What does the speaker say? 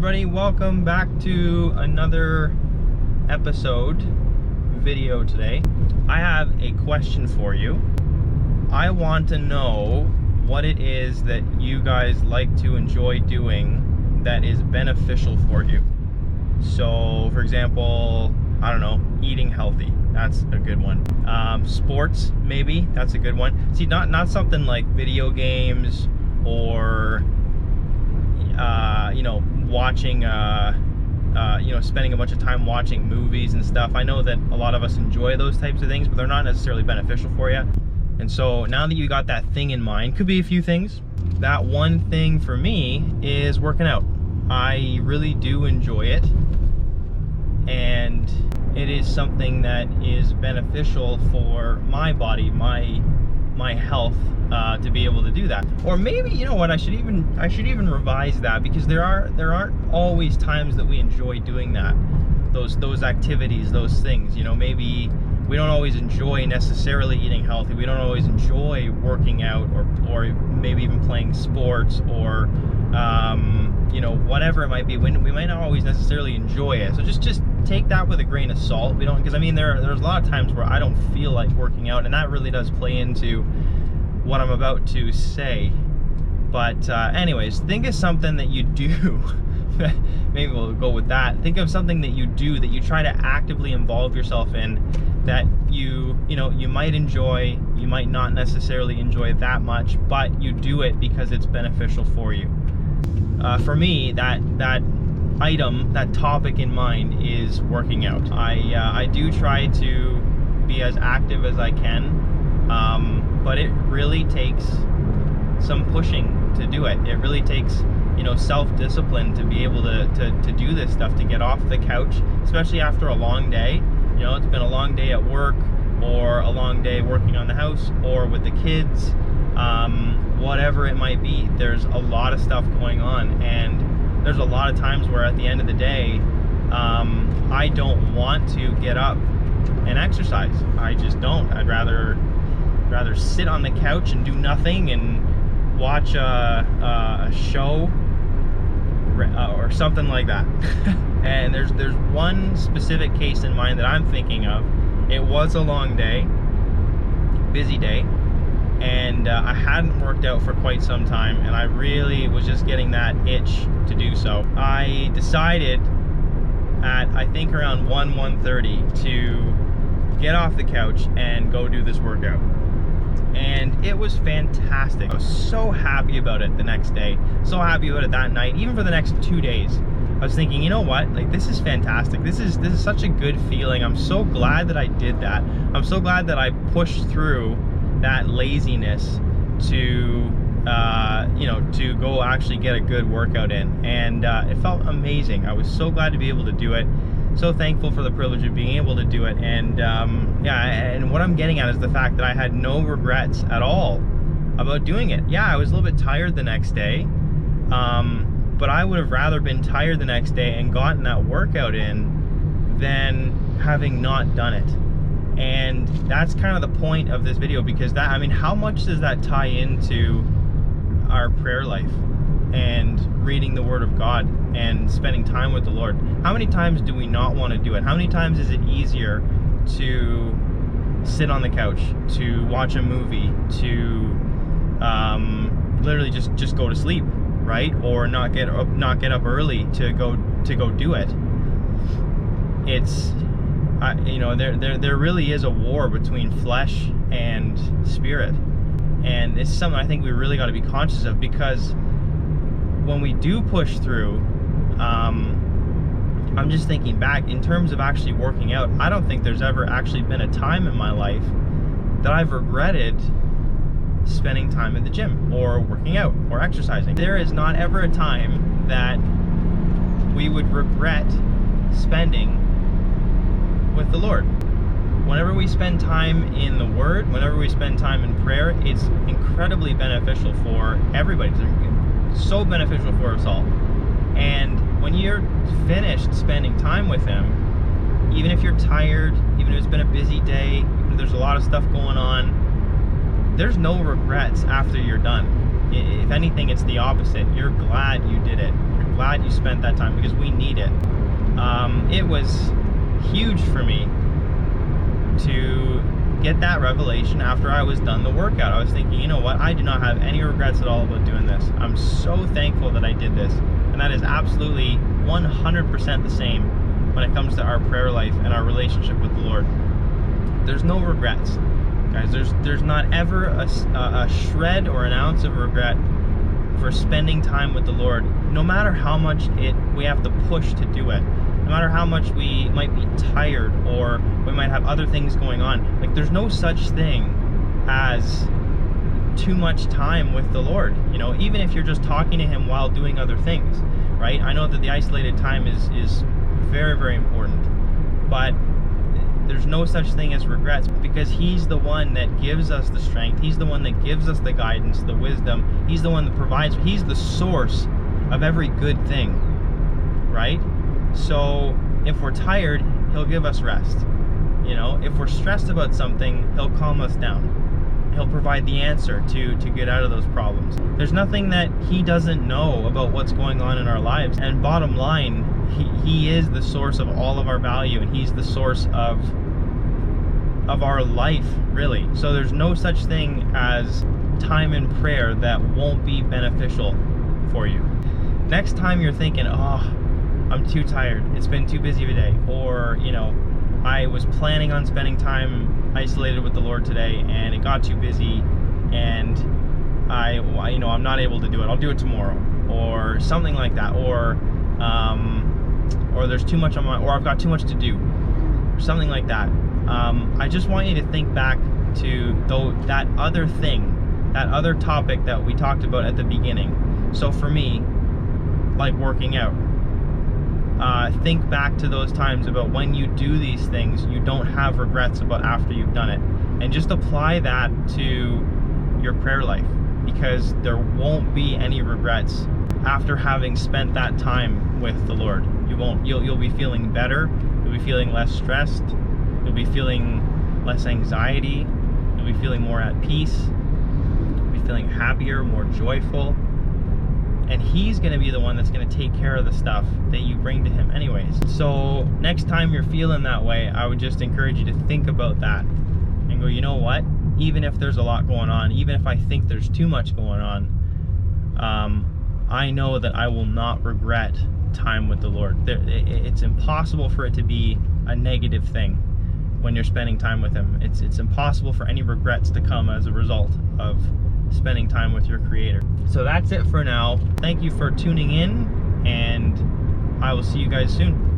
everybody, welcome back to another video today. I have a question for you. I want to know what it is that you guys like to enjoy doing that is beneficial for you. So for example, I don't know, eating healthy, that's a good one. Sports, maybe, that's a good one. See, not something like video games or watching spending a bunch of time watching movies and stuff. I know that a lot of us enjoy those types of things, but they're not necessarily beneficial for you. And so now that you got that thing in mind, could be a few things. That one thing for me is working out. I really do enjoy it, and it is something that is beneficial for my body, my health, to be able to do that. Or maybe, you know what, I should even revise that, because there aren't always times that we enjoy doing that, those activities, those things. You know, maybe we don't always enjoy necessarily eating healthy, we don't always enjoy working out, or maybe even playing sports, or whatever it might be. We might not always necessarily enjoy it, so just take that with a grain of salt. We don't, because I mean there's a lot of times where I don't feel like working out, and that really does play into what I'm about to say. But anyways, think of something that you do. Maybe we'll go with that. Think of something that you do, that you try to actively involve yourself in, that you might enjoy, you might not necessarily enjoy that much, but you do it because it's beneficial for you. For me, that item, that topic in mind is working out. I do try to be as active as I can, but it really takes some pushing to do it. It really takes self-discipline to be able to do this stuff, to get off the couch, especially after a long day. It's been a long day at work, or a long day working on the house, or with the kids, whatever it might be. There's a lot of stuff going on, and there's a lot of times where at the end of the day, I don't want to get up and exercise. I just don't. I'd rather sit on the couch and do nothing and watch a show or something like that. And there's one specific case in mind that I'm thinking of. It was a long day, busy day, and I hadn't worked out for quite some time, and I really was just getting that itch to do so. I decided at, I think, around 1:30 to get off the couch and go do this workout. And it was fantastic. I was so happy about it the next day, so happy about it that night, even for the next 2 days. I was thinking, you know what, like, this is fantastic. This is such a good feeling. I'm so glad that I did that. I'm so glad that I pushed through that laziness to to go actually get a good workout in. And it felt amazing. I was so glad to be able to do it. So thankful for the privilege of being able to do it. And and what I'm getting at is the fact that I had no regrets at all about doing it. Yeah, I was a little bit tired the next day, but I would have rather been tired the next day and gotten that workout in than having not done it. And that's kind of the point of this video, because that, I mean, how much does that tie into our prayer life and reading the Word of God and spending time with the Lord? How many times do we not want to do it? How many times is it easier to sit on the couch, to watch a movie, to literally just go to sleep, right? Or not get up early to go do it. It's there really is a war between flesh and spirit, and it's something I think we really got to be conscious of, because when we do push through, I'm just thinking back in terms of actually working out. I don't think there's ever actually been a time in my life that I've regretted spending time at the gym or working out or exercising. There is not ever a time that we would regret spending with the Lord. Whenever we spend time in the Word, whenever we spend time in prayer, it's incredibly beneficial for everybody. It's so beneficial for us all. And when you're finished spending time with Him, even if you're tired, even if it's been a busy day, even if there's a lot of stuff going on, there's no regrets after you're done. If anything, it's the opposite. You're glad you did it. You're I'm glad you spent that time because we need it. It was huge for me to get that revelation after I was done the workout. I was thinking, you know what, I do not have any regrets at all about doing this. I'm so thankful that I did this. And that is absolutely 100% the same when it comes to our prayer life and our relationship with the Lord. There's no regrets, guys. There's not ever a shred or an ounce of regret for spending time with the Lord, no matter how much we have to push to do it. No matter how much we might be tired or we might have other things going on. Like, there's no such thing as too much time with the Lord, you know, even if you're just talking to him while doing other things, right? I know that the isolated time is very, very important, but there's no such thing as regrets, because he's the one that gives us the strength. He's the one that gives us the guidance, the wisdom. He's the one that provides. He's the source of every good thing, right? So if we're tired, he'll give us rest. You know, if we're stressed about something, he'll calm us down. He'll provide the answer to get out of those problems. There's nothing that he doesn't know about what's going on in our lives. And bottom line, he is the source of all of our value, and he's the source of our life, really. So there's no such thing as time in prayer that won't be beneficial for you. Next time you're thinking, oh, I'm too tired, it's been too busy of a day, or, you know, I was planning on spending time isolated with the Lord today and it got too busy and I'm not able to do it, I'll do it tomorrow, or something like that, or there's too much on or I've got too much to do, or something like that. I just want you to think back to that other thing, that other topic that we talked about at the beginning. So for me, like working out, think back to those times about when you do these things, you don't have regrets about after you've done it, and just apply that to your prayer life, because there won't be any regrets after having spent that time with the Lord. You'll be feeling better, you'll be feeling less stressed, you'll be feeling less anxiety, you'll be feeling more at peace, you'll be feeling happier, more joyful. And he's going to be the one that's going to take care of the stuff that you bring to him anyways. So next time you're feeling that way, I would just encourage you to think about that and go, you know what? Even if there's a lot going on, even if I think there's too much going on, I know that I will not regret time with the Lord. It's impossible for it to be a negative thing when you're spending time with him. It's impossible for any regrets to come as a result of spending time with your Creator. So that's it for now. Thank you for tuning in, and I will see you guys soon.